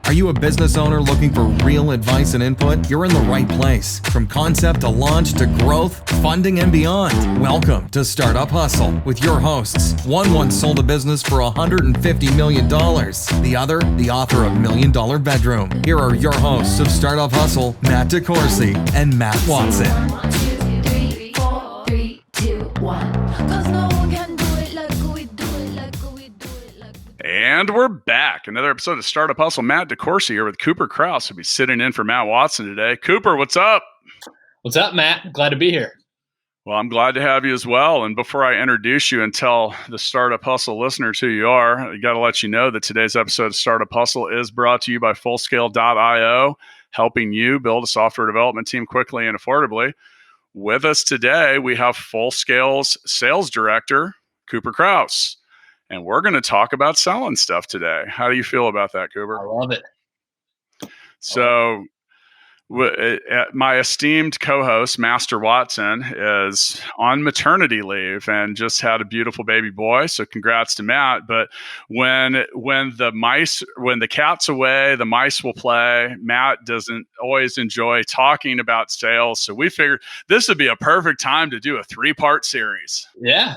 Are you a business owner looking for real advice and input? You're in the right place. From concept to launch to growth, funding, and beyond. Welcome to Startup Hustle with your hosts. One once sold a business for $150 million. The other, the author of $1 Million Bedroom. Here are your hosts of Startup Hustle, Matt DeCoursey and Matt Watson. 1, 2, 3, 4, 3, 2, 1. 'Cause no one can do it like we do it, like we do it, like we do it. And we're back. Another episode of Startup Hustle. Matt DeCoursey here with Cooper Krauss, who'll be sitting in for Matt Watson today. Cooper, what's up? What's up, Matt? Glad to be here. Well, I'm glad to have you as well. And before I introduce you and tell the Startup Hustle listeners who you are, I got to let you know that today's episode of Startup Hustle is brought to you by Fullscale.io, helping you build a software development team quickly and affordably. With us today, we have Fullscale's sales director, Cooper Krauss. And we're going to talk about selling stuff today. How do you feel about that, Cooper? I love it. So, my esteemed co-host, Master Watson, is on maternity leave and just had a beautiful baby boy. So, congrats to Matt. But when the cat's away, the mice will play. Matt doesn't always enjoy talking about sales, so we figured this would be a perfect time to do a 3-part series. Yeah.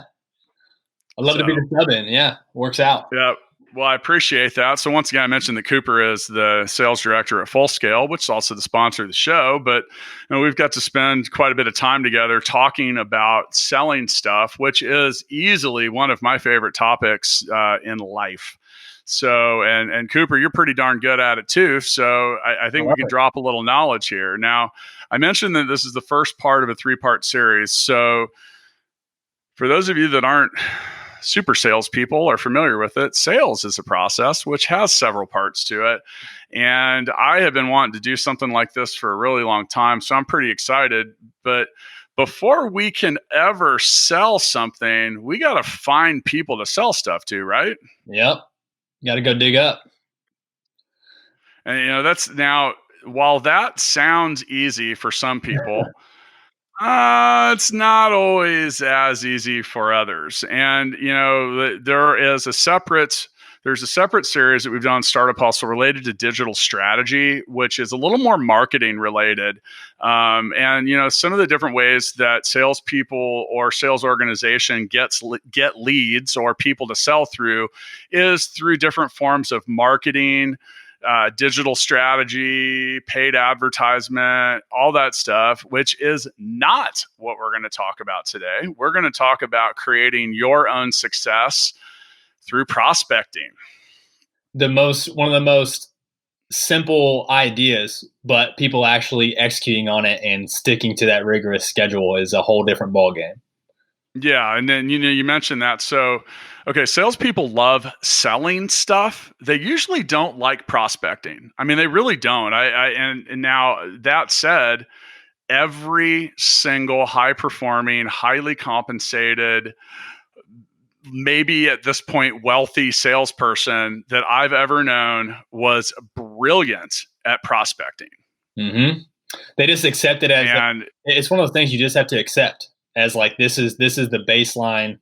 I'd love to be the sub-in. Yeah, works out. Yeah. Well, I appreciate that. So once again, I mentioned that Cooper is the sales director at Fullscale, which is also the sponsor of the show. But we've got to spend quite a bit of time together talking about selling stuff, which is easily one of my favorite topics in life. So, and Cooper, you're pretty darn good at it too. So I think we can drop a little knowledge here. Now, I mentioned that this is the first part of a 3-part series. So for those of you that aren't super salespeople are familiar with it, sales is a process which has several parts to it. And I have been wanting to do something like this for a really long time, so I'm pretty excited. But before we can ever sell something, we got to find people to sell stuff to, right? Yep. Got to go dig up. And that's now, while that sounds easy for some people, it's not always as easy for others. And, there's a separate series that we've done on Startup Hustle related to digital strategy, which is a little more marketing related. And, some of the different ways that salespeople or sales organization get leads or people to sell through is through different forms of marketing, digital strategy, paid advertisement, all that stuff, which is not what we're going to talk about today. We're going to talk about creating your own success through prospecting. One of the most simple ideas, but people actually executing on it and sticking to that rigorous schedule is a whole different ballgame. Yeah. And then, you mentioned that. So, okay, salespeople love selling stuff. They usually don't like prospecting. I mean, they really don't. And now that said, every single high-performing, highly compensated, maybe at this point wealthy salesperson that I've ever known was brilliant at prospecting. Mm-hmm. They just accept it as it's one of those things you just have to accept as like this is the baseline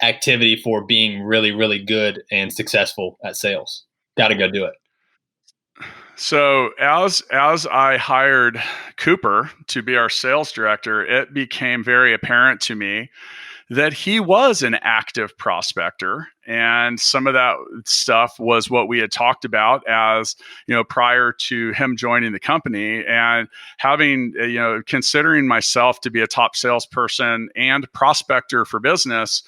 activity for being really, really good and successful at sales. Got to go do it. So as I hired Cooper to be our sales director, it became very apparent to me that he was an active prospector. And some of that stuff was what we had talked about as, prior to him joining the company, and having, considering myself to be a top salesperson and prospector for business.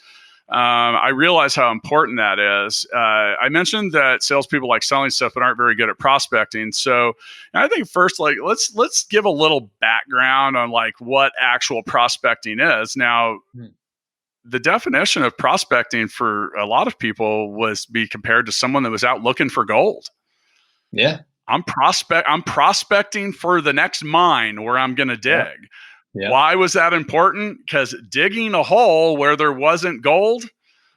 I realize how important that is. I mentioned that salespeople like selling stuff, but aren't very good at prospecting. So I think first, let's give a little background on what actual prospecting is. Now, the definition of prospecting for a lot of people was be compared to someone that was out looking for gold. Yeah. I'm prospecting for the next mine where I'm going to dig. Yeah. Why was that important? Because digging a hole where there wasn't gold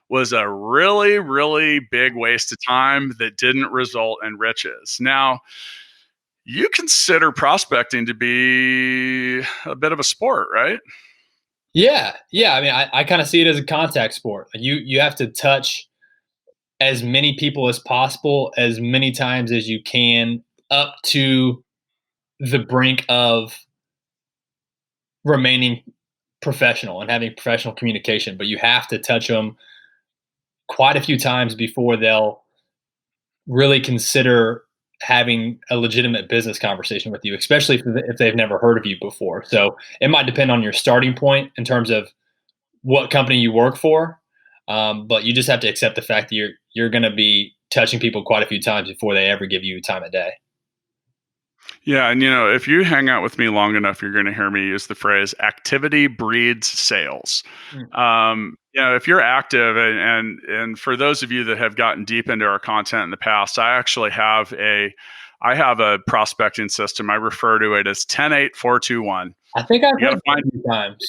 was a really, really big waste of time that didn't result in riches. Now, you consider prospecting to be a bit of a sport, right? Yeah. I mean, I kind of see it as a contact sport. You have to touch as many people as possible, as many times as you can, up to the brink of remaining professional and having professional communication. But you have to touch them quite a few times before they'll really consider having a legitimate business conversation with you, especially if they've never heard of you before. So it might depend on your starting point in terms of what company you work for. But you just have to accept the fact that you're going to be touching people quite a few times before they ever give you time of day. Yeah. And, if you hang out with me long enough, you're going to hear me use the phrase activity breeds sales. If you're active and for those of you that have gotten deep into our content in the past, I actually have a prospecting system. I refer to it as 10-8-4-2-1. I think I've heard it a few times.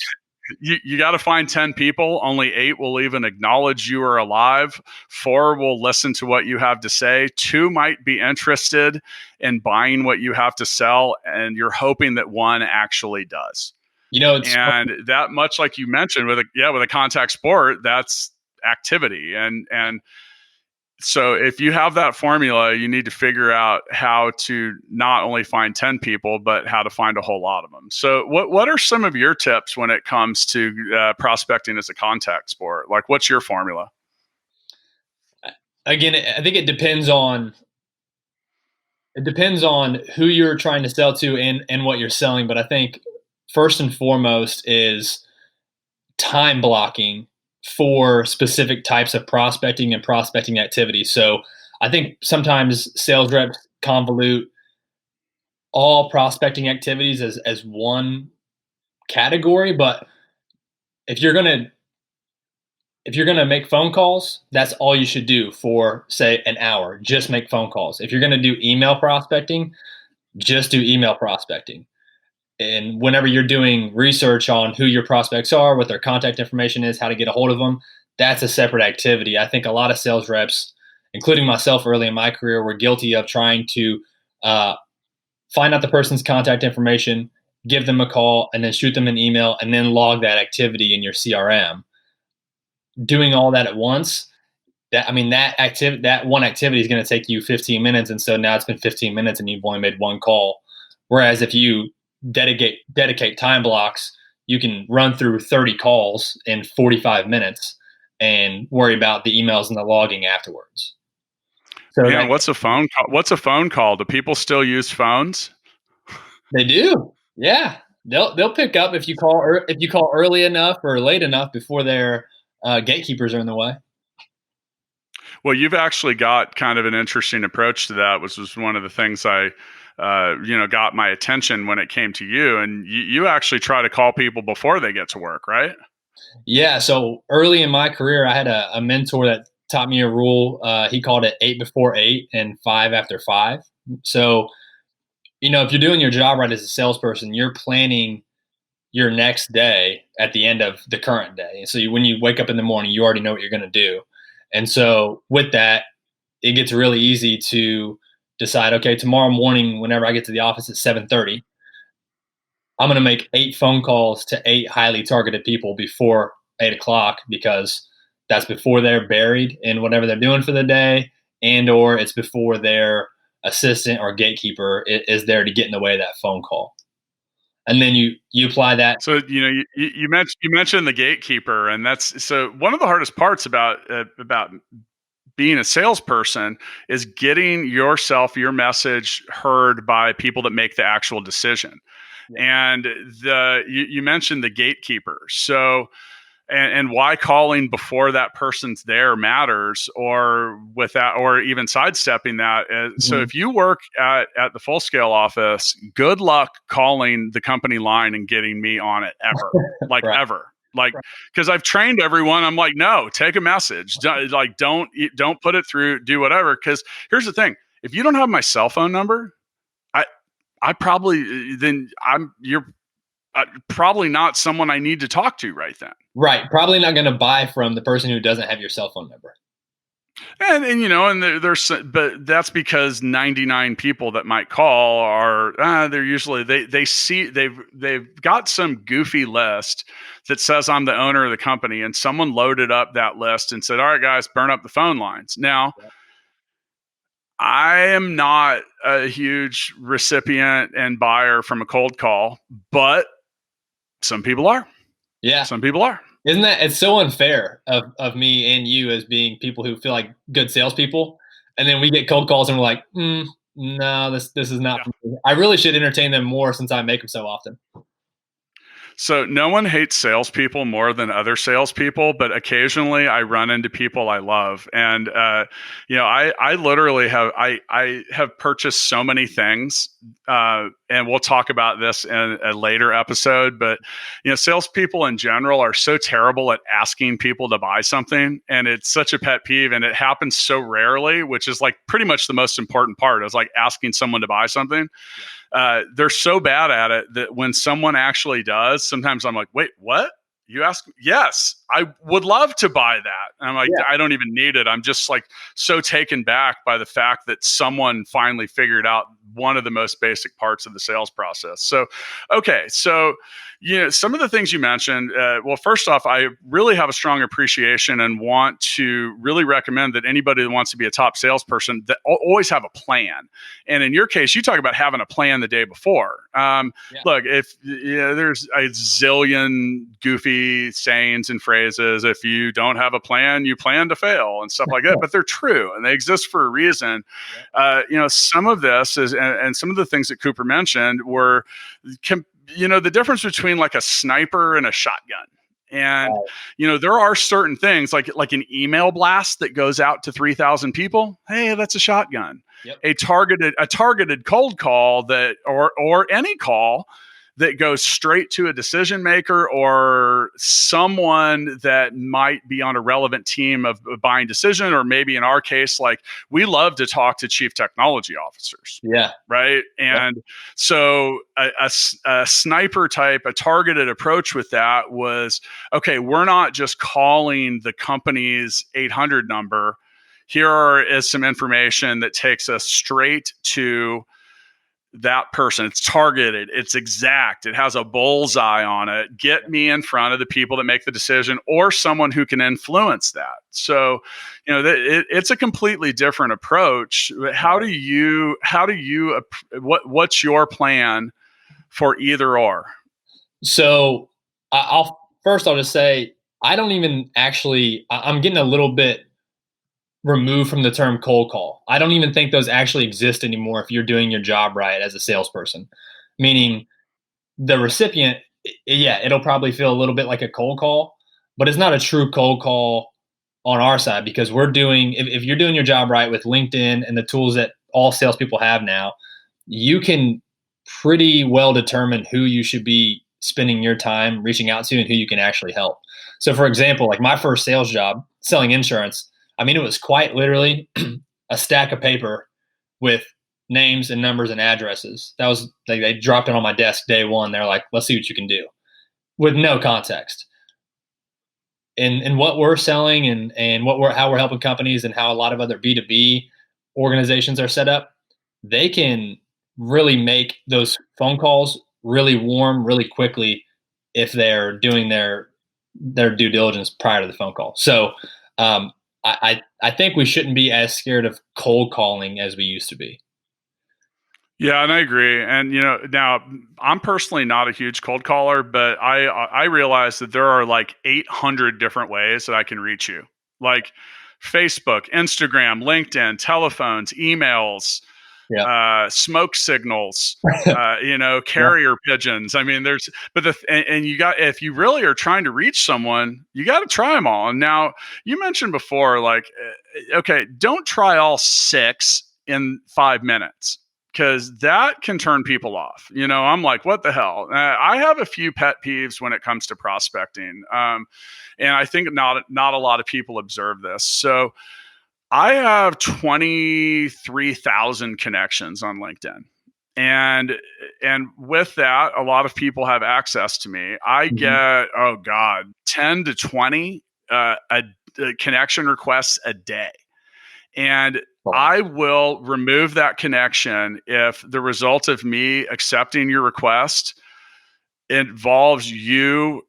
You got to find 10 people. Only 8 will even acknowledge you are alive. 4 will listen to what you have to say. 2 might be interested in buying what you have to sell, and you're hoping that 1 actually does. And that, much like you mentioned with a contact sport, that's activity. And so if you have that formula, you need to figure out how to not only find 10 people, but how to find a whole lot of them. So what are some of your tips when it comes to prospecting as a contact sport? Like, what's your formula? Again, I think it depends on who you're trying to sell to and what you're selling. But I think first and foremost is time blocking for specific types of prospecting and prospecting activities. So I think sometimes sales reps convolute all prospecting activities as one category. But if you're gonna make phone calls, that's all you should do for, say, an hour. Just make phone calls. If you're gonna do email prospecting, just do email prospecting. And whenever you're doing research on who your prospects are, what their contact information is, how to get a hold of them, that's a separate activity. I think a lot of sales reps, including myself early in my career, were guilty of trying to find out the person's contact information, give them a call, and then shoot them an email, and then log that activity in your CRM. Doing all that at once, that one activity is going to take you 15 minutes, and so now it's been 15 minutes and you've only made one call. Whereas if you dedicate time blocks, you can run through 30 calls in 45 minutes and worry about the emails and the logging afterwards. So yeah, what's a phone call? What's a phone call? Do people still use phones? They do. Yeah, they'll pick up if you call early enough or late enough before their gatekeepers are in the way. Well, you've actually got kind of an interesting approach to that, which was one of the things I got my attention when it came to you. And you actually try to call people before they get to work, right? Yeah. So early in my career, I had a mentor that taught me a rule. He called it 8 before 8 and 5 after 5. So, if you're doing your job right as a salesperson, you're planning your next day at the end of the current day. So when you wake up in the morning, you already know what you're going to do. And so with that, it gets really easy to decide, okay, tomorrow morning, whenever I get to the office at 7:30, I'm going to make 8 phone calls to 8 highly targeted people before 8 o'clock, because that's before they're buried in whatever they're doing for the day, and or it's before their assistant or gatekeeper is there to get in the way of that phone call. And then you apply that. So, you mentioned the gatekeeper, and that's so one of the hardest parts about being a salesperson is getting your message heard by people that make the actual decision. Yeah. And you mentioned the gatekeeper. So, and why calling before that person's there matters, or without, or even sidestepping that. So if you work at the Full Scale office, good luck calling the company line and getting me on it ever, like right. ever. Like, because I've trained everyone. I'm like, no, take a message. Don't put it through, do whatever. Because here's the thing. If you don't have my cell phone number, you're probably not someone I need to talk to right then. Right. Probably not going to buy from the person who doesn't have your cell phone number. And you know, and there's, but that's because 99 people that might call are they're usually they see they've got some goofy list that says I'm the owner of the company, and someone loaded up that list and said, all right guys, burn up the phone lines. Now I am not a huge recipient and buyer from a cold call, but some people are. Yeah, some people are. Isn't that, it's so unfair of me and you as being people who feel like good salespeople, and then we get cold calls and we're like, no, this is not for me. I really should entertain them more since I make them so often. So no one hates salespeople more than other salespeople, but occasionally I run into people I love. And, you know, I literally I have purchased so many things, and we'll talk about this in a later episode, but, you know, salespeople in general are so terrible at asking people to buy something. And it's such a pet peeve, and it happens so rarely, which is like pretty much the most important part, is like asking someone to buy something. They're so bad at it that when someone actually does, sometimes I'm like, wait, what? You ask? Yes, I would love to buy that. And I'm like, I don't even need it. I'm just like so taken back by the fact that someone finally figured out one of the most basic parts of the sales process. So, okay. So, you know, some of the things you mentioned, well, first off, I really have a strong appreciation and want to really recommend that anybody that wants to be a top salesperson, that always have a plan. And in your case, you talk about having a plan the day before. Look, if there's a zillion goofy sayings and phrases, if you don't have a plan, you plan to fail and stuff like that, but they're true and they exist for a reason. You know, some of this is, and some of the things that Cooper mentioned were, you know, the difference between like a sniper and a shotgun. And, you know, there are certain things like an email blast that goes out to 3,000 people. Hey, that's a shotgun. Yep. A targeted cold call that, or any call that goes straight to a decision maker or someone that might be on a relevant team of a buying decision, or maybe in our case, like we love to talk to chief technology officers. Yeah. Right. And so a sniper type, a targeted approach with that was, okay, we're not just calling the company's 800 number. Here is some information that takes us straight to that person. It's targeted, it's exact, it has a bullseye on it. Get me in front of the people that make the decision or someone who can influence that. So, you know, it's a completely different approach. What's your plan for either or? So I'll just say, I don't even actually, I'm getting a little bit removed from the term cold call. I don't even think those actually exist anymore if you're doing your job right as a salesperson. Meaning the recipient, it'll probably feel a little bit like a cold call, but it's not a true cold call on our side, because we're doing, if you're doing your job right with LinkedIn and the tools that all salespeople have now, you can pretty well determine who you should be spending your time reaching out to and who you can actually help. So for example, like my first sales job selling insurance, I mean, it was quite literally a stack of paper with names and numbers and addresses. That was, they dropped it on my desk day one. They're like, let's see what you can do, with no context. And what we're selling and how we're helping companies and how a lot of other B2B organizations are set up, they can really make those phone calls really warm really quickly if they're doing their due diligence prior to the phone call. So, I think we shouldn't be as scared of cold calling as we used to be. Yeah, and I agree. And, you know, now I'm personally not a huge cold caller, but I realize that there are like 800 different ways that I can reach you, like Facebook, Instagram, LinkedIn, telephones, emails, smoke signals, you know, carrier pigeons. I mean, if you really are trying to reach someone, you got to try them all. And now you mentioned before, like, okay, don't try all 6 in 5 minutes, because that can turn people off. You know, I'm like, what the hell? I have a few pet peeves when it comes to prospecting. And I think not a lot of people observe this. So I have 23,000 connections on LinkedIn. And with that, a lot of people have access to me. I get, 10 to 20 connection requests a day. And I will remove that connection if the result of me accepting your request involves you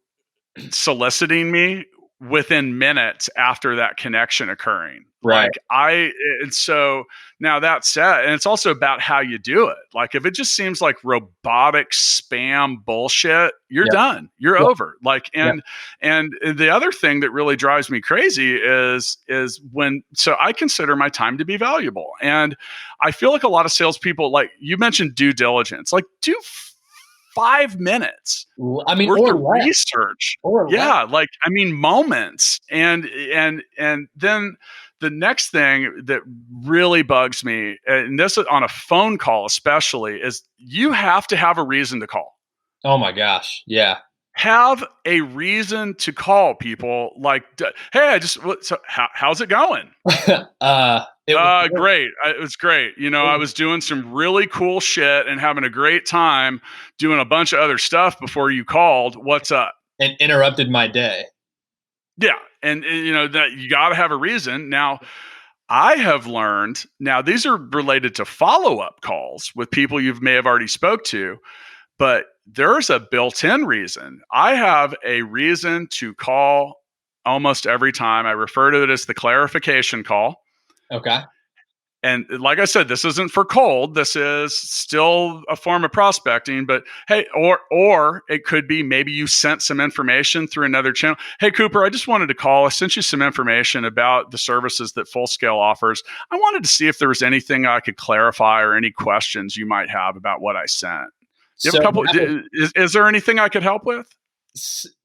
soliciting me within minutes after that connection occurring. Right. And so now that said, and it's also about how you do it. Like if it just seems like robotic spam bullshit, you're done. You're over. Like, and the other thing that really drives me crazy is so I consider my time to be valuable. And I feel like a lot of salespeople, like you mentioned due diligence, like do 5 minutes worth of research. Like, I mean, moments. And then the next thing that really bugs me, and this is on a phone call especially, is you have to have a reason to call. Oh my gosh. Yeah. Have a reason to call people. Like, hey, how's it going? Great. It was great. I was doing some really cool shit and having a great time doing a bunch of other stuff before you called. What's up? And interrupted my day. Yeah. And that you got to have a reason. Now, I have learned, now these are related to follow-up calls with people you may have already spoke to, but there's a built-in reason. I have a reason to call almost every time. I refer to it as the clarification call. Okay. And like I said, this isn't for cold. This is still a form of prospecting, but hey, or it could be maybe you sent some information through another channel. Hey, Cooper, I just wanted to call. I sent you some information about the services that Full Scale offers. I wanted to see if there was anything I could clarify or any questions you might have about what I sent. You have a couple. Is there anything I could help with?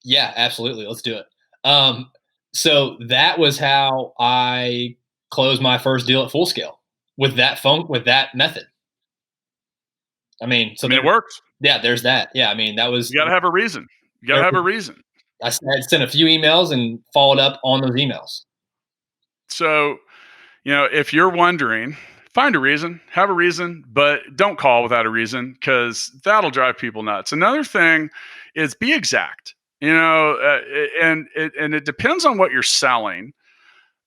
Yeah, absolutely. Let's do it. So that was how I closed my first deal at Full Scale. With that method. I mean, it works. Yeah, there's that. Yeah, I mean, that was. You got to have a reason. I sent a few emails and followed up on those emails. So, if you're wondering, find a reason, have a reason, but don't call without a reason because that'll drive people nuts. Another thing is be exact. And it depends on what you're selling.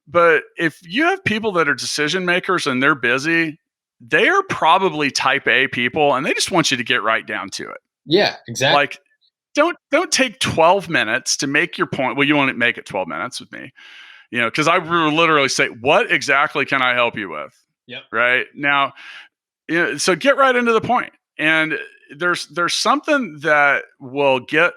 But if you have people that are decision makers and they're busy, they are probably type A people and they just want you to get right down to it. Yeah, exactly. Like don't take 12 minutes to make your point. Well, you want to make it 12 minutes with me, because I will literally say, what exactly can I help you with? Yep. Right now, so get right into the point. And there's something that will get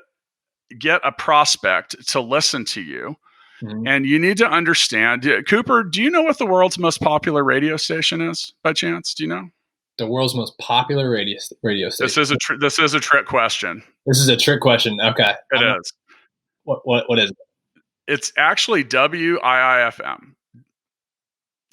a prospect to listen to you. Mm-hmm. And you need to understand, Cooper, do you know what the world's most popular radio station is by chance? Do you know? The world's most popular radio station. This is a trick question. This is a trick question. Okay. It is. What is it? It's actually WIIFM.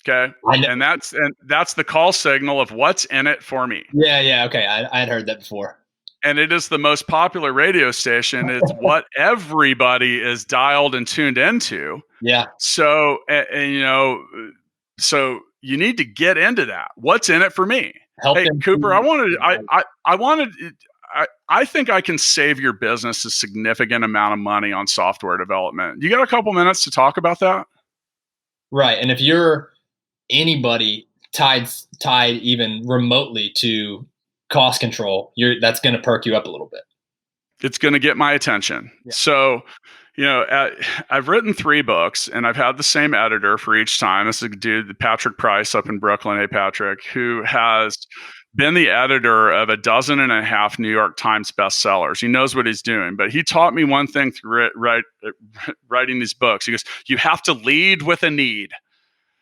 Okay. And that's the call signal of what's in it for me. Yeah. Okay. I had heard that before. And it is the most popular radio station. It's what everybody is dialed and tuned into. Yeah. So, so you need to get into that. What's in it for me? Hey, Cooper, I think I can save your business a significant amount of money on software development. You got a couple minutes to talk about that? Right. And if you're anybody tied even remotely to cost control, that's going to perk you up a little bit. It's going to get my attention. Yeah. So, I've written 3 books and I've had the same editor for each time. This is a dude, Patrick Price up in Brooklyn. Hey, Patrick, who has been the editor of 12 New York Times bestsellers. He knows what he's doing, but he taught me one thing through writing these books. He goes, you have to lead with a need.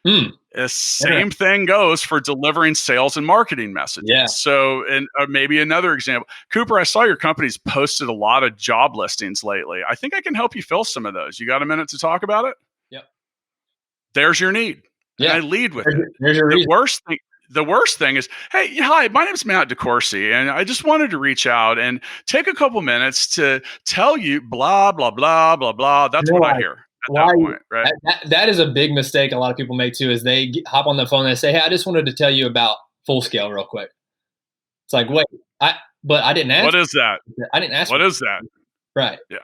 The same thing goes for delivering sales and marketing messages. Yeah. So, and maybe another example, Cooper, I saw your company's posted a lot of job listings lately. I think I can help you fill some of those. You got a minute to talk about it? Yep. There's your need. Yeah. And I lead with it. There's your reason. The worst thing is, hey, hi, my name's Matt DeCoursey, and I just wanted to reach out and take a couple minutes to tell you blah, blah, blah, blah, blah. That's what I hear. At that point, right? That is a big mistake a lot of people make too, is they hop on the phone and they say, hey, I just wanted to tell you about Full Scale real quick. It's like, wait, but I didn't ask. What is that? I didn't ask. What is that? Right. Yeah.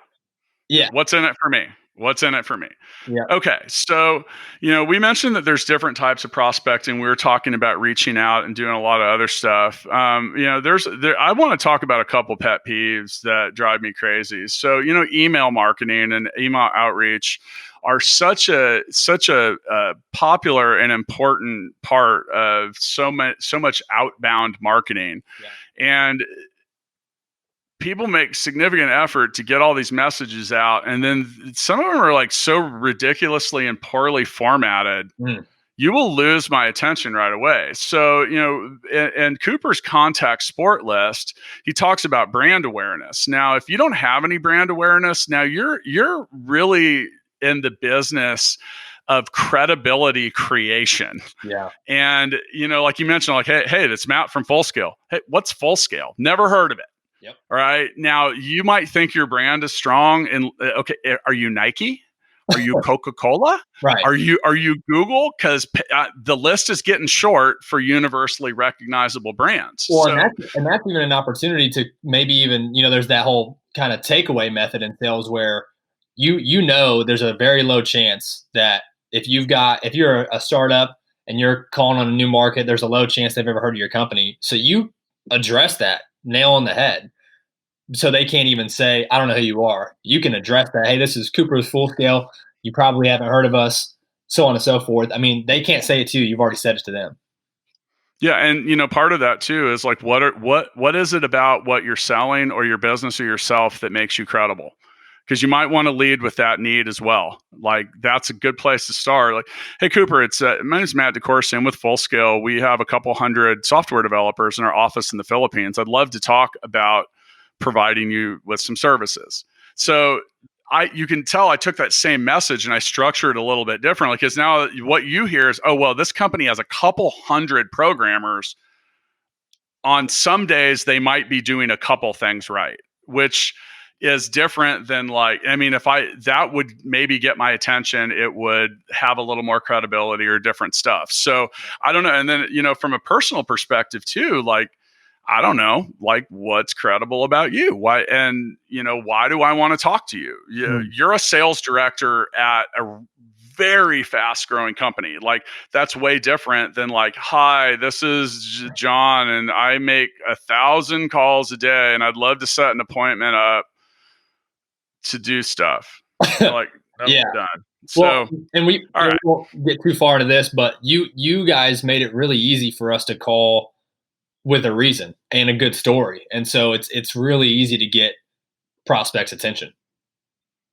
Yeah. What's in it for me? What's in it for me? Yeah. Okay. So, we mentioned that there's different types of prospecting. We were talking about reaching out and doing a lot of other stuff. I want to talk about a couple pet peeves that drive me crazy. So, email marketing and email outreach are such a popular and important part of so much outbound marketing. Yeah. And people make significant effort to get all these messages out, and then some of them are like so ridiculously and poorly formatted. You will lose my attention right away. So, in Cooper's contact sport list, he talks about brand awareness. Now, if you don't have any brand awareness, now you're really in the business of credibility creation. Yeah. And, like you mentioned, like, hey, that's Matt from Full Scale. Hey, what's Full Scale? Never heard of it. Yep. All right. Now, you might think your brand is strong. And okay, are you Nike? Are you Coca-Cola? Right. Are you Google? Because the list is getting short for universally recognizable brands. Well, and that's even an opportunity to maybe even, there's that whole kind of takeaway method in sales where there's a very low chance that if you're a startup and you're calling on a new market, there's a low chance they've ever heard of your company. So you address that nail on the head. So they can't even say, I don't know who you are. You can address that. Hey, this is Cooper's Full Scale. You probably haven't heard of us, so on and so forth. I mean, they can't say it to you. You've already said it to them. Yeah. And, part of that too is like, what is it about what you're selling or your business or yourself that makes you credible? Because you might want to lead with that need as well. Like, that's a good place to start. Like, hey, Cooper, my name is Matt DeCoursey. I'm with Full Scale. We have a couple hundred software developers in our office in the Philippines. I'd love to talk about providing you with some services. So you can tell I took that same message and I structured it a little bit differently, because now what you hear is, oh, well, this company has a couple hundred programmers. On some days, they might be doing a couple things right, which is different than if that would maybe get my attention, it would have a little more credibility or different stuff. So I don't know. And then, from a personal perspective too, like, I don't know, like, what's credible about you? Why? And, why do I want to talk to you? You're a sales director at a very fast growing company. Like, that's way different than like, hi, this is John and I make 1,000 calls a day and I'd love to set an appointment up to do stuff. Like, yeah. Done. Well, and we won't get too far into this, but you guys made it really easy for us to call with a reason and a good story. And so it's really easy to get prospects' attention.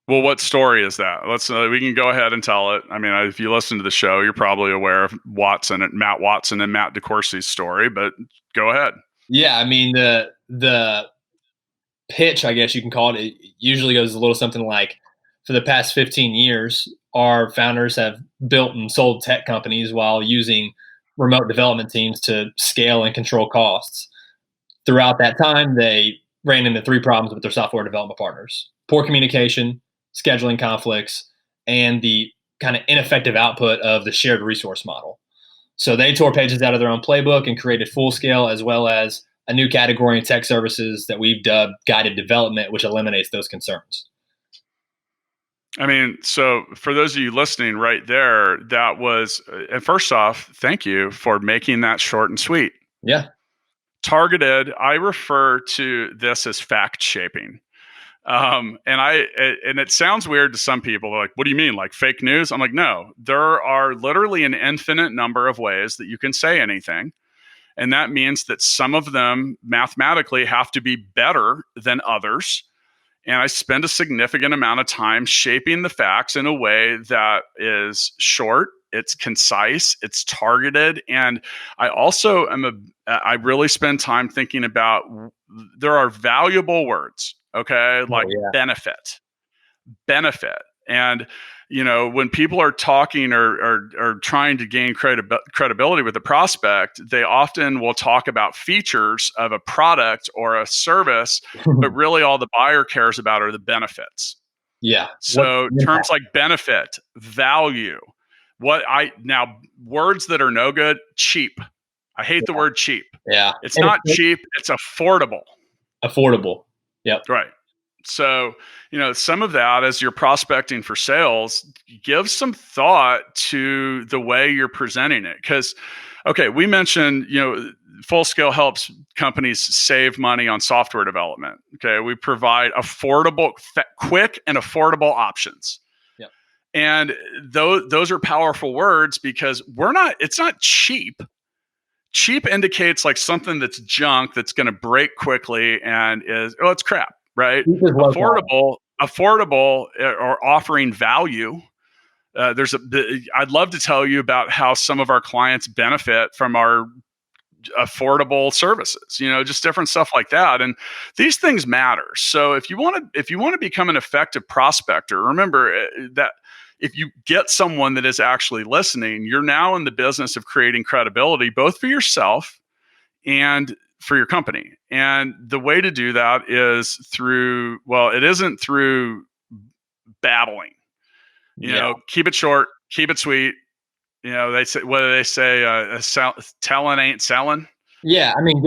Well, what story is that? We can go ahead and tell it. I mean, if you listen to the show, you're probably aware of Matt Watson and Matt DeCoursey's story, but go ahead. Yeah. I mean, the pitch, I guess you can call it usually goes a little something like, for the past 15 years, our founders have built and sold tech companies while using remote development teams to scale and control costs. Throughout that time, they ran into 3 problems with their software development partners: poor communication, scheduling conflicts, and the kind of ineffective output of the shared resource model. So they tore pages out of their own playbook and created Full Scale, as well as a new category in tech services that we've dubbed guided development, which eliminates those concerns. I mean, so for those of you listening right there, that was, and first off, thank you for making that short and sweet. Yeah. Targeted, I refer to this as fact shaping. And it sounds weird to some people. They're like, what do you mean? Like fake news? I'm like, no, there are literally an infinite number of ways that you can say anything. And that means that some of them mathematically have to be better than others. And I spend a significant amount of time shaping the facts in a way that is short, it's concise, it's targeted. And I also I really spend time thinking about, there are valuable words, okay? Like benefit. And, when people are talking or trying to gain credibility with the prospect, they often will talk about features of a product or a service, but really all the buyer cares about are the benefits. Yeah. So terms like benefit, value, words that are no good, cheap. I hate the word cheap. Yeah. It's not cheap, it's affordable. Affordable. Yep. Right. So, some of that as you're prospecting for sales, give some thought to the way you're presenting it. Because, okay, we mentioned, Full Scale helps companies save money on software development. Okay, we provide affordable, quick and affordable options. Yep. And those are powerful words because it's not cheap. Cheap indicates like something that's junk that's going to break quickly and it's crap, right? Affordable or offering value. I'd love to tell you about how some of our clients benefit from our affordable services, just different stuff like that. And these things matter. So if you want to become an effective prospector, remember that if you get someone that is actually listening, you're now in the business of creating credibility, both for yourself and for your company. And the way to do that is it isn't through babbling, keep it short, keep it sweet. They say, what do they say? Telling ain't selling. Yeah. I mean,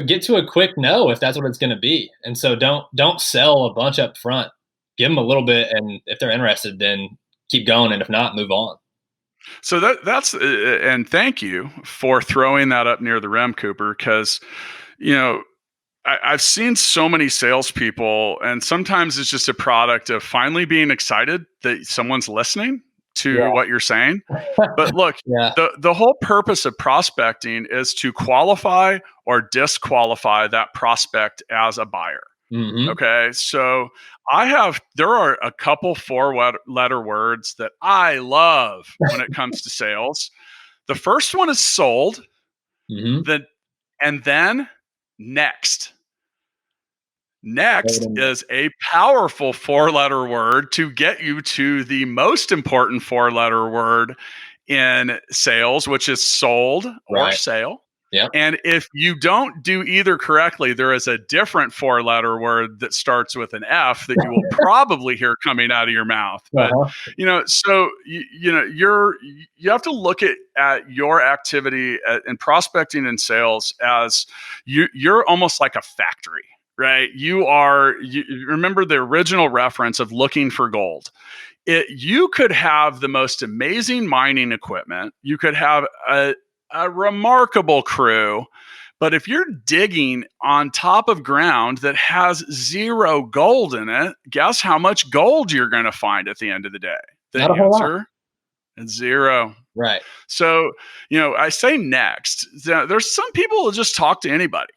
get to a quick no, if that's what it's going to be. And so don't sell a bunch up front, give them a little bit. And if they're interested, then keep going. And if not, move on. So that's, and thank you for throwing that up near the rim, Cooper, because, I've seen so many salespeople, and sometimes it's just a product of finally being excited that someone's listening to what you're saying. But look, the whole purpose of prospecting is to qualify or disqualify that prospect as a buyer. Mm-hmm. Okay. So there are a couple 4-letter words that I love when it comes to sales. The first one is sold. Mm-hmm. And then next. Next is a powerful 4-letter word to get you to the most important 4-letter word in sales, which is sold or sale. Yep. And if you don't do either correctly, there is a different 4-letter word that starts with an F that you will probably hear coming out of your mouth. But, so, you have to look at your activity in prospecting and sales as you're almost like a factory. Right. You remember the original reference of looking for gold. You could have the most amazing mining equipment. You could have a remarkable crew. But if you're digging on top of ground that has zero gold in it, guess how much gold you're going to find at the end of the day? The answer is zero. Right. So, I say next. There's some people who just talk to anybody.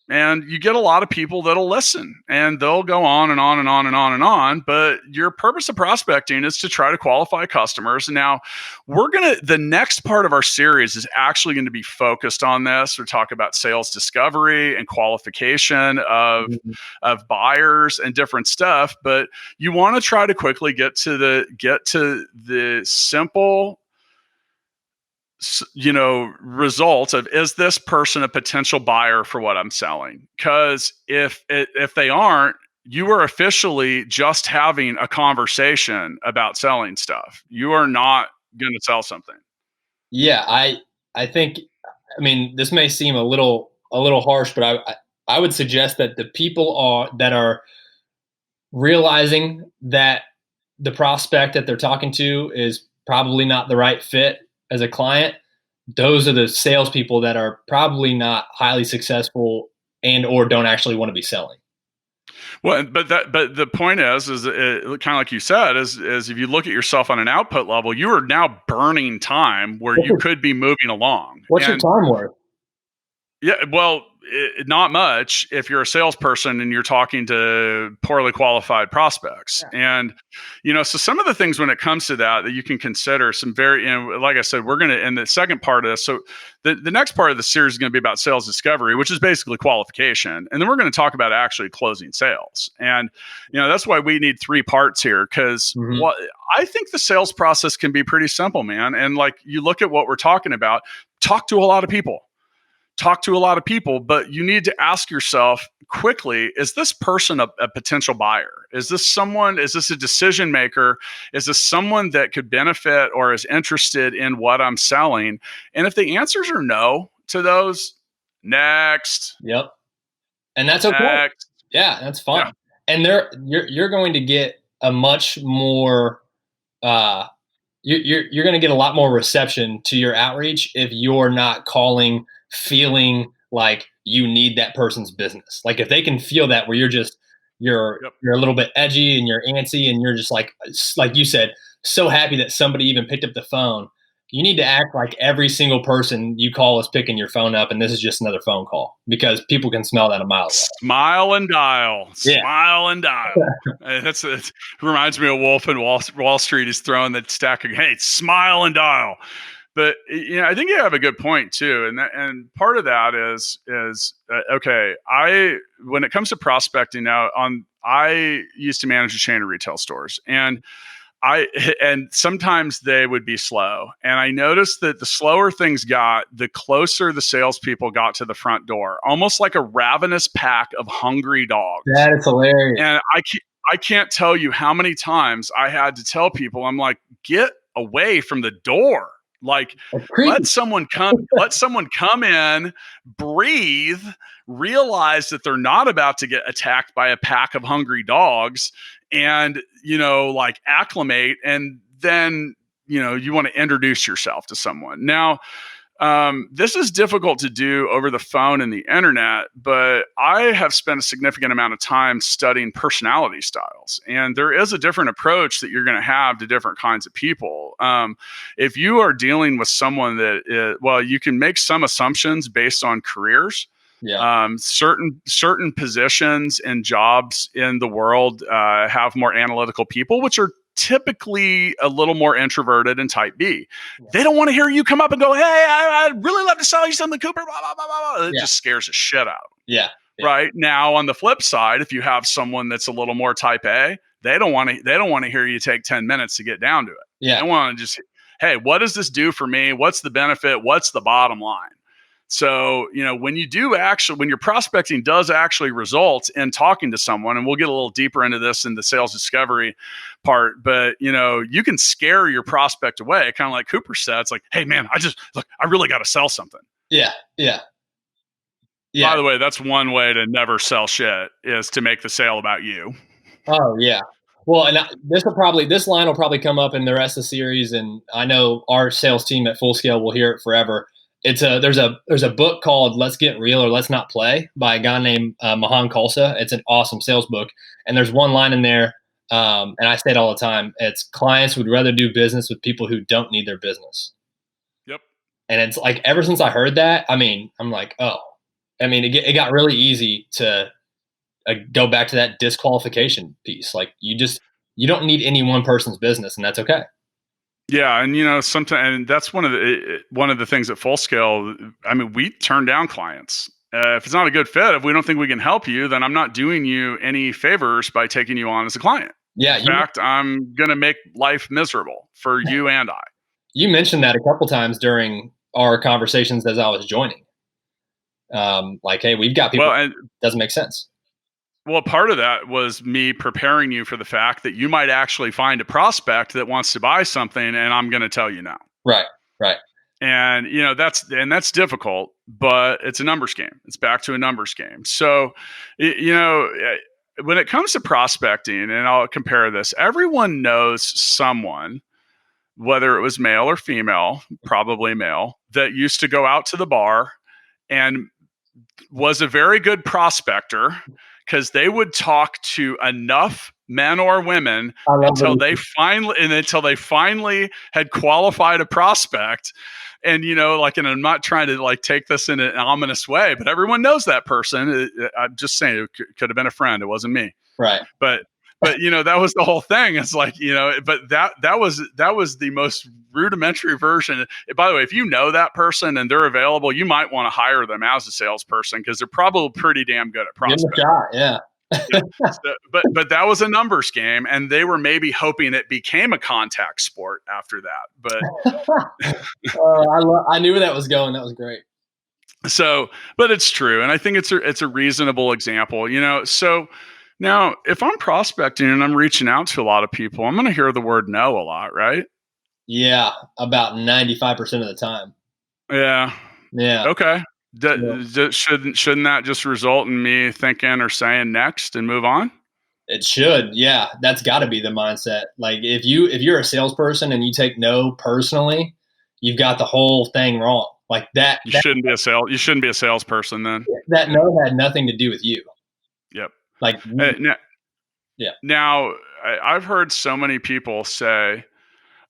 And you get a lot of people that'll listen and they'll go on and on and on and on and on. But your purpose of prospecting is to try to qualify customers. Now, the next part of our series is actually going to be focused on this. We're talking about sales discovery and qualification of buyers and different stuff. But you want to try to quickly get to the simple results of, is this person a potential buyer for what I'm selling? Because if they aren't, you are officially just having a conversation about selling stuff. You are not going to sell something. Yeah, I think, this may seem a little harsh, but I would suggest that the people that are realizing that the prospect that they're talking to is probably not the right fit as a client, those are the salespeople that are probably not highly successful and or don't actually want to be selling. Well, but the point is kind of like you said, is if you look at yourself on an output level, you are now burning time where you could be moving along. What's your time worth? Yeah, well, not much if you're a salesperson and you're talking to poorly qualified prospects. Yeah. And, so some of the things when it comes to that you can consider, some very, like I said, we're going to, in the second part of this, so the next part of the series is going to be about sales discovery, which is basically qualification. And then we're going to talk about actually closing sales. And, that's why we need 3 parts here, because I think the sales process can be pretty simple, man. And like, you look at what we're talking about, talk to a lot of people, but you need to ask yourself quickly, is this person a potential buyer? Is this a decision maker? Is this someone that could benefit or is interested in what I'm selling? And if the answers are no to those, next. Yep. And that's okay. Next. Yeah, that's fine. And you're going to get a much more you're going to get a lot more reception to your outreach if you're not calling feeling like you need that person's business. Like if they can feel that where you're a little bit edgy and you're antsy and you're just like you said, so happy that somebody even picked up the phone. You need to act like every single person you call is picking your phone up and this is just another phone call, because people can smell that a mile away. Smile and dial. Yeah. Smile and dial. It reminds me of Wolf in Wall Street. He's throwing the stack of, hey, smile and dial. But I think you have a good point too, and part of that is okay. When it comes to prospecting now, I used to manage a chain of retail stores, and sometimes they would be slow. And I noticed that the slower things got, the closer the salespeople got to the front door, almost like a ravenous pack of hungry dogs. That is hilarious. And I can't tell you how many times I had to tell people, I'm like, get away from the door. Like, let someone come in, breathe, realize that they're not about to get attacked by a pack of hungry dogs, and like acclimate, and then you want to introduce yourself to someone. Now this is difficult to do over the phone and the internet, but I have spent a significant amount of time studying personality styles, and there is a different approach that you're going to have to different kinds of people. If you are dealing with someone that you can make some assumptions based on careers. Yeah. Certain positions and jobs in the world have more analytical people, which are typically a little more introverted and type B. Yeah. They don't want to hear you come up and go, hey, I'd really love to sell you something, Cooper. Blah, blah, blah, blah. It just scares the shit out of them. Yeah. Right. Now, on the flip side, if you have someone that's a little more type A, they don't want to hear you take 10 minutes to get down to it. Yeah. They want to just, hey, what does this do for me? What's the benefit? What's the bottom line? So, when your prospecting does actually result in talking to someone, and we'll get a little deeper into this in the sales discovery part, but, you can scare your prospect away. Kind of like Cooper said, it's like, hey man, I really got to sell something. Yeah. Yeah. Yeah. By the way, that's one way to never sell shit, is to make the sale about you. Oh yeah. Well, and this line will probably come up in the rest of the series. And I know our sales team at Full Scale will hear it forever. There's a book called Let's Get Real or Let's Not Play by a guy named Mahan Khalsa. It's an awesome sales book. And there's one line in there, and I say it all the time. It's clients would rather do business with people who don't need their business. Yep. And it's like, ever since I heard that, I'm like, oh, it got really easy to go back to that disqualification piece. Like you don't need any one person's business, and that's okay. Yeah, and sometimes, and that's one of the things at Full Scale. We turn down clients if it's not a good fit. If we don't think we can help you, then I'm not doing you any favors by taking you on as a client. Yeah, in fact, I'm gonna make life miserable for you and I. You mentioned that a couple times during our conversations as I was joining. Like, hey, we've got people. Well, doesn't make sense. Well, part of that was me preparing you for the fact that you might actually find a prospect that wants to buy something, and I'm going to tell you now. Right. And that's difficult, but it's a numbers game. It's back to a numbers game. So, when it comes to prospecting, and I'll compare this, everyone knows someone, whether it was male or female, probably male, that used to go out to the bar and was a very good prospector, because they would talk to enough men or women until they finally had qualified a prospect. And, and I'm not trying to take this in an ominous way, but everyone knows that person. I'm just saying it could have been a friend. It wasn't me. Right. But that was the whole thing. It's like, but that was the most rudimentary version. By the way, if you know that person and they're available, you might want to hire them as a salesperson, because they're probably pretty damn good at prospecting. Yeah. But that was a numbers game, and they were maybe hoping it became a contact sport after that. But I knew where that was going. That was great. So, but it's true, and I think it's a reasonable example. So. Now, if I'm prospecting and I'm reaching out to a lot of people, I'm going to hear the word no a lot, right? Yeah, about 95% of the time. Yeah. Okay. Yeah. Shouldn't that just result in me thinking or saying next and move on? It should. Yeah. That's gotta be the mindset. Like if you're a salesperson and you take no personally, you've got the whole thing wrong. Like You shouldn't be a salesperson then. that no had nothing to do with you. Yep. Like, yeah. Now, I've heard so many people say,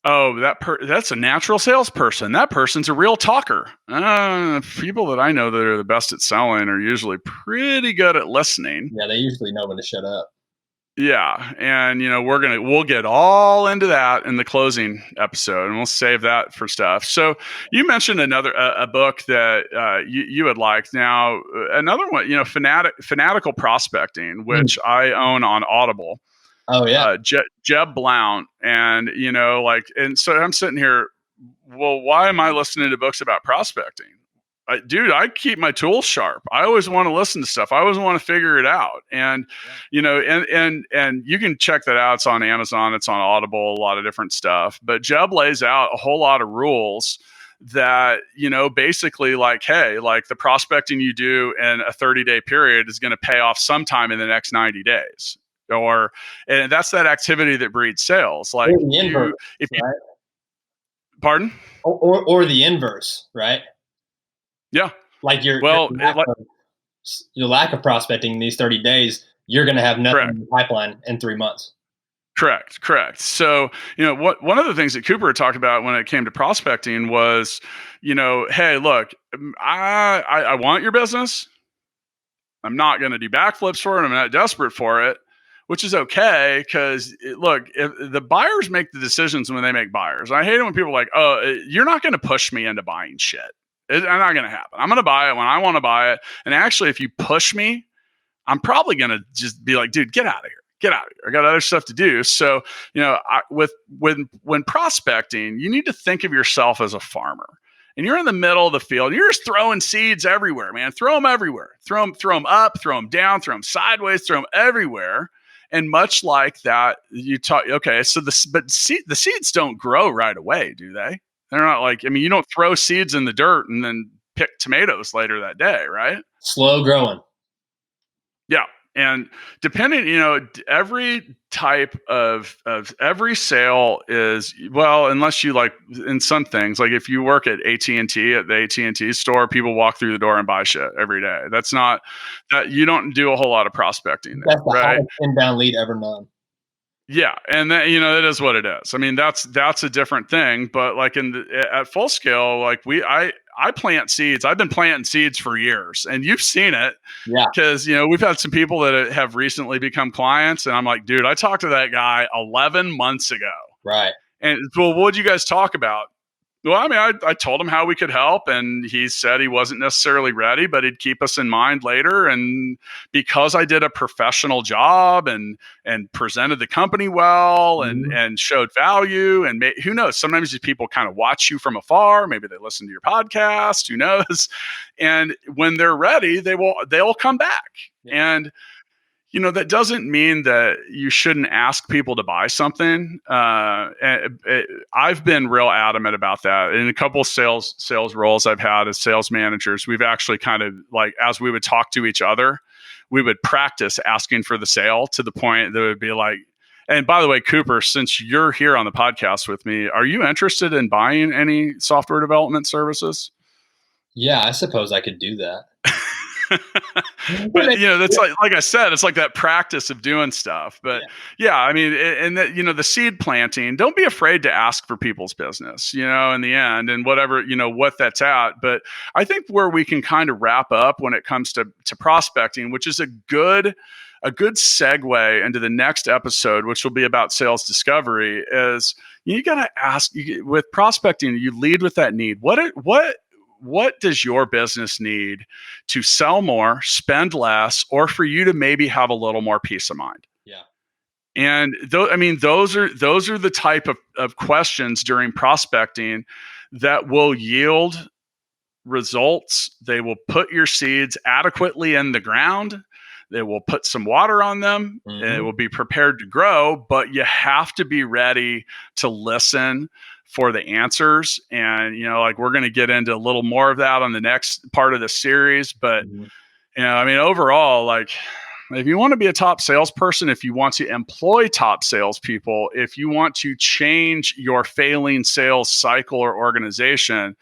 "Oh, that's a natural salesperson. That person's a real talker." People that I know that are the best at selling are usually pretty good at listening. Yeah, they usually know when to shut up. Yeah, and we'll get all into that in the closing episode, and we'll save that for stuff. So you mentioned a book that you had liked. Now another one, Fanatical Prospecting, which I own on Audible. Oh yeah, Jeb Blount, and and so I'm sitting here. Well, why am I listening to books about prospecting? Dude, I keep my tools sharp. I always want to listen to stuff. I always want to figure it out. And, and you can check that out. It's on Amazon. It's on Audible, a lot of different stuff. But Jeb lays out a whole lot of rules that, basically hey, the prospecting you do in a 30-day period is going to pay off sometime in the next 90 days. And that's that activity that breeds sales. Like the inverse, right? Pardon? Or the inverse, right? Yeah. Like your lack of prospecting in these 30 days, you're going to have nothing in the pipeline in 3 months. Correct. So, one of the things that Cooper talked about when it came to prospecting was, hey, look, I want your business. I'm not going to do backflips for it. I'm not desperate for it, which is okay. Because look, if the buyers make the decisions when they make buyers. I hate it when people are like, oh, you're not going to push me into buying shit. It's not going to happen. I'm going to buy it when I want to buy it. And actually, if you push me, I'm probably going to just be like, dude, get out of here. Get out of here. I got other stuff to do. So, when prospecting, you need to think of yourself as a farmer. And you're in the middle of the field. And you're just throwing seeds everywhere, man. Throw them everywhere. Throw them up, throw them down, throw them sideways, throw them everywhere. And much like that, you talk. Okay, so the seeds don't grow right away, do they? They're not you don't throw seeds in the dirt and then pick tomatoes later that day, right? Slow growing. Yeah. And depending, every type of every sale is, well, unless you in some things, like if you work at AT&T, at the AT&T store, people walk through the door and buy shit every day. That's not that you don't do a whole lot of prospecting there, that's the highest inbound lead ever known. Yeah, and that it is what it is. I mean, that's a different thing. But at full scale, I plant seeds. I've been planting seeds for years, and you've seen it. Yeah. Because we've had some people that have recently become clients, and I'm like, dude, I talked to that guy 11 months ago. Right. And well, what did you guys talk about? Well, I mean, I told him how we could help, and he said he wasn't necessarily ready, but he'd keep us in mind later. And because I did a professional job and presented the company well and showed value, and who knows, sometimes these people kind of watch you from afar. Maybe they listen to your podcast. Who knows? And when they're ready, they'll come back. Yeah. And that doesn't mean that you shouldn't ask people to buy something. I've been real adamant about that. In a couple of sales roles I've had as sales managers, we've actually kind of as we would talk to each other, we would practice asking for the sale to the point that it would be like, and by the way, Cooper, since you're here on the podcast with me, are you interested in buying any software development services? Yeah, I suppose I could do that. But that's like I said, it's like that practice of doing stuff. But yeah, I mean, and that the seed planting, don't be afraid to ask for people's business, in the end, and whatever what that's at. But I think where we can kind of wrap up when it comes to prospecting, which is a good segue into the next episode, which will be about sales discovery, is you got to ask with prospecting. You lead with that need. What does your business need to sell more, spend less, or for you to maybe have a little more peace of mind? Yeah. And those are the type of questions during prospecting that will yield results. They will put your seeds adequately in the ground. They will put some water on them, and it will be prepared to grow, but you have to be ready to listen for the answers. And, we're going to get into a little more of that on the next part of the series. But, overall, If you want to be a top salesperson, if you want to employ top salespeople, if you want to change your failing sales cycle or organization,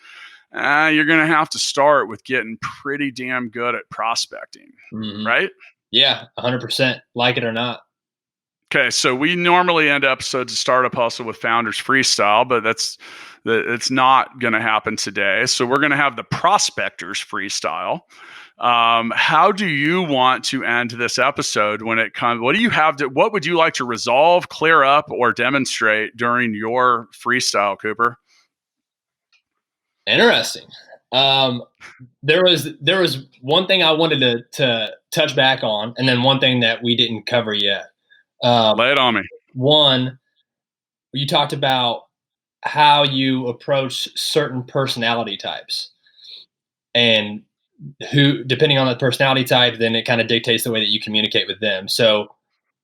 you're going to have to start with getting pretty damn good at prospecting, right? Yeah, 100%, like it or not. Okay, so we normally end episodes of Startup Hustle with Founders Freestyle, but it's not going to happen today. So we're going to have the Prospectors Freestyle. How do you want to end this episode when it comes? What would you like to resolve, clear up, or demonstrate during your freestyle, Cooper? Interesting. There was one thing I wanted to touch back on, and then one thing that we didn't cover yet. Lay it on me. One, you talked about how you approach certain personality types, and who, depending on the personality type, then it kind of dictates the way that you communicate with them. So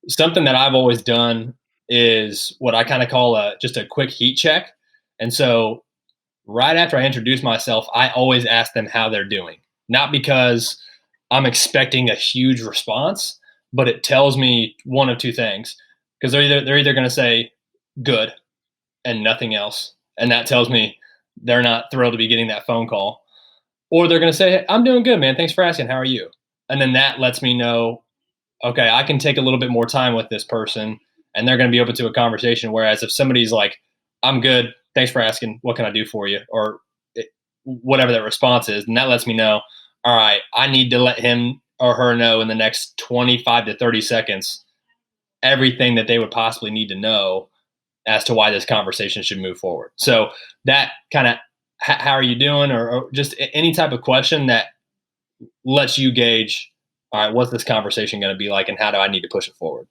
something that I've always done is what I kind of call just a quick heat check. And so right after I introduce myself, I always ask them how they're doing, not because I'm expecting a huge response, but it tells me one of two things, because they're either going to say good and nothing else, and that tells me they're not thrilled to be getting that phone call, or they're going to say, hey, I'm doing good, man. Thanks for asking. How are you? And then that lets me know, okay, I can take a little bit more time with this person, and they're going to be open to a conversation. Whereas if somebody's like, I'm good, thanks for asking, what can I do for you? Or whatever that response is, and that lets me know, all right, I need to let him or her know in the next 25 to 30 seconds everything that they would possibly need to know as to why this conversation should move forward. So that kind of, how are you doing? Or just any type of question that lets you gauge, all right, what's this conversation going to be like, and how do I need to push it forward?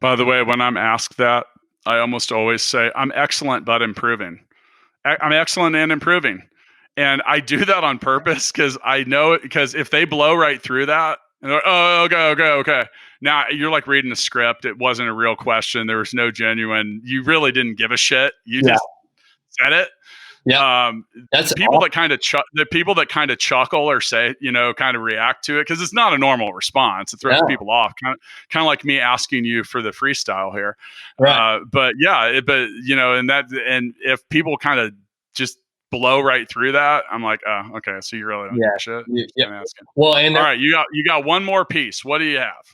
By the way, when I'm asked that, I almost always say, I'm excellent, but improving. I'm excellent and improving. And I do that on purpose because I know it, because if they blow right through that, and they're, oh, okay. Now you're like reading a script. It wasn't a real question. There was no genuine, you really didn't give a shit. You just said it. Yeah. That's people that kind of the people that kind of chuckle or say, kind of react to it, because it's not a normal response. It throws people off, kind of like me asking you for the freestyle here. Right. And if people kind of just blow right through that, I'm like, oh, okay, so you really don't give a shit. Yeah. Well, and all right, you got one more piece. What do you have?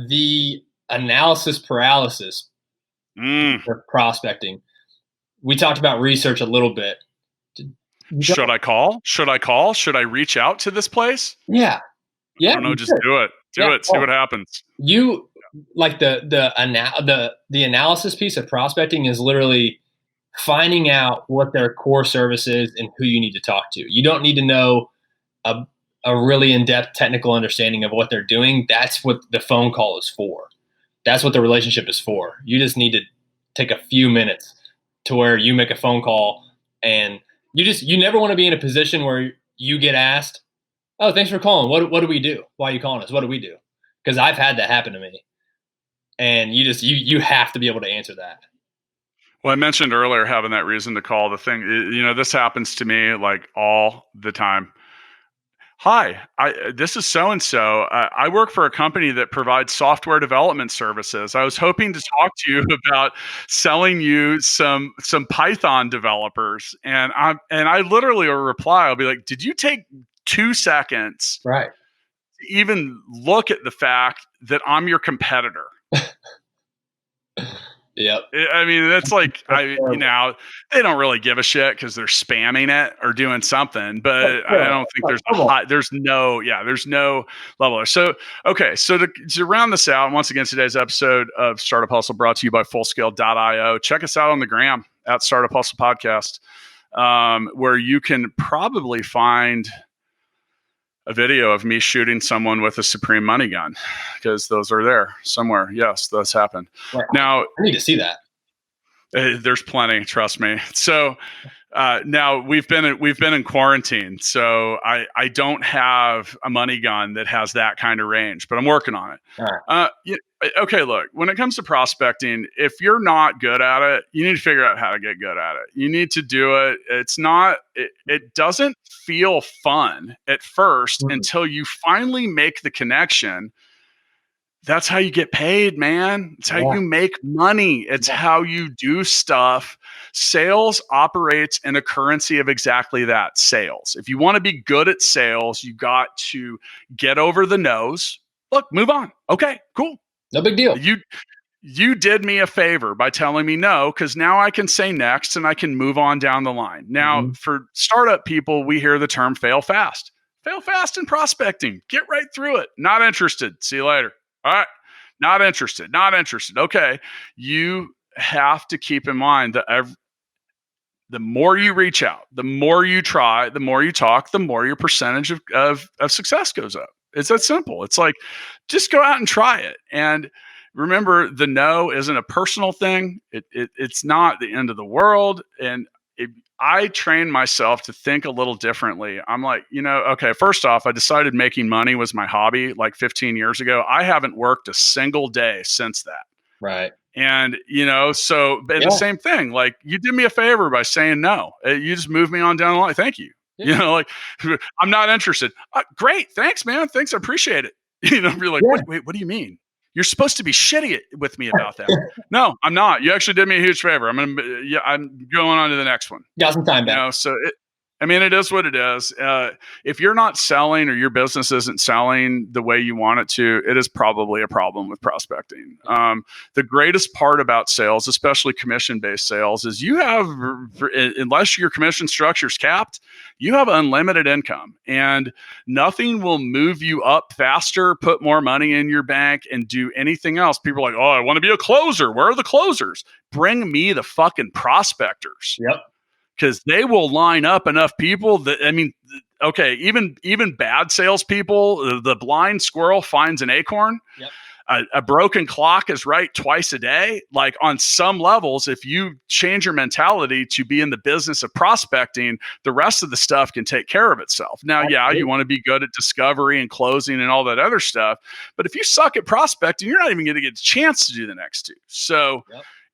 The analysis paralysis for prospecting. We talked about research a little bit. Should I call? Should I reach out to this place? Yeah. I don't know. Just do it. Do it. See what happens. You like the analysis piece of prospecting is literally finding out what their core service is and who you need to talk to. You don't need to know a really in-depth technical understanding of what they're doing. That's what the phone call is for. That's what the relationship is for. You just need to take a few minutes to where you make a phone call, and you never want to be in a position where you get asked, oh, thanks for calling. What do we do? Why are you calling us? What do we do? Because I've had that happen to me. And you have to be able to answer that. Well, I mentioned earlier having that reason to call. The thing, this happens to me like all the time. Hi, this is so-and-so. I work for a company that provides software development services. I was hoping to talk to you about selling you some Python developers. And I literally will reply, I'll be like, did you take 2 seconds right to even look at the fact that I'm your competitor? Yep. I mean, that's like, they don't really give a shit because they're spamming it or doing something, but I don't think there's no level. So, okay. So to round this out, once again, today's episode of Startup Hustle brought to you by Fullscale.io. Check us out on the gram at Startup Hustle Podcast, where you can probably find a video of me shooting someone with a Supreme money gun, because those are there somewhere. Yes, those happened. Right. Now, I need to see that. There's plenty, trust me. So now we've been in quarantine, so I don't have a money gun that has that kind of range, but I'm working on it. All right. Okay, look, when it comes to prospecting, if you're not good at it, you need to figure out how to get good at it. You need to do it. It doesn't feel fun at first until you finally make the connection that's how you get paid, man. It's how you make money. It's how you do stuff. Sales operates in a currency of exactly that, sales. If you want to be good at sales, you got to get over the no's. Look, move on. Okay, cool. No big deal. You did me a favor by telling me no, because now I can say next and I can move on down the line. Now, for startup people, we hear the term fail fast. Fail fast in prospecting. Get right through it. Not interested. See you later. All right. Not interested. Not interested. Okay. You have to keep in mind that the more you reach out, the more you try, the more you talk, the more your percentage of success goes up. It's that simple. It's like, just go out and try it. And remember, the no isn't a personal thing. It's not the end of the world. And I trained myself to think a little differently. I'm like, okay, first off, I decided making money was my hobby like 15 years ago. I haven't worked a single day since that. Right. And, the same thing, like, you did me a favor by saying no. You just moved me on down the line. Thank you. Yeah. I'm not interested. Great. Thanks, man. Thanks. I appreciate it. You're like, wait, what do you mean? You're supposed to be shitty with me about that. No, I'm not. You actually did me a huge favor. I'm going on to the next one. Got some time back. So it is what it is. If you're not selling or your business isn't selling the way you want it to, it is probably a problem with prospecting. The greatest part about sales, especially commission-based sales, is you have, unless your commission structure is capped, you have unlimited income, and nothing will move you up faster, put more money in your bank, and do anything else. People are like, oh, I want to be a closer. Where are the closers? Bring me the fucking prospectors. Yep. Because they will line up enough people that, even bad salespeople, the blind squirrel finds an acorn. Yep. A broken clock is right twice a day. Like, on some levels, if you change your mentality to be in the business of prospecting, the rest of the stuff can take care of itself. Now, you want to be good at discovery and closing and all that other stuff. But if you suck at prospecting, you're not even going to get a chance to do the next two. So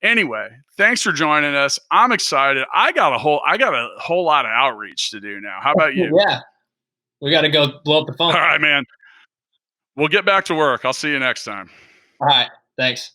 anyway, thanks for joining us. I'm excited. I got a whole lot of outreach to do now. How about you? Yeah. We got to go blow up the phone. All right, man. We'll get back to work. I'll see you next time. All right. Thanks.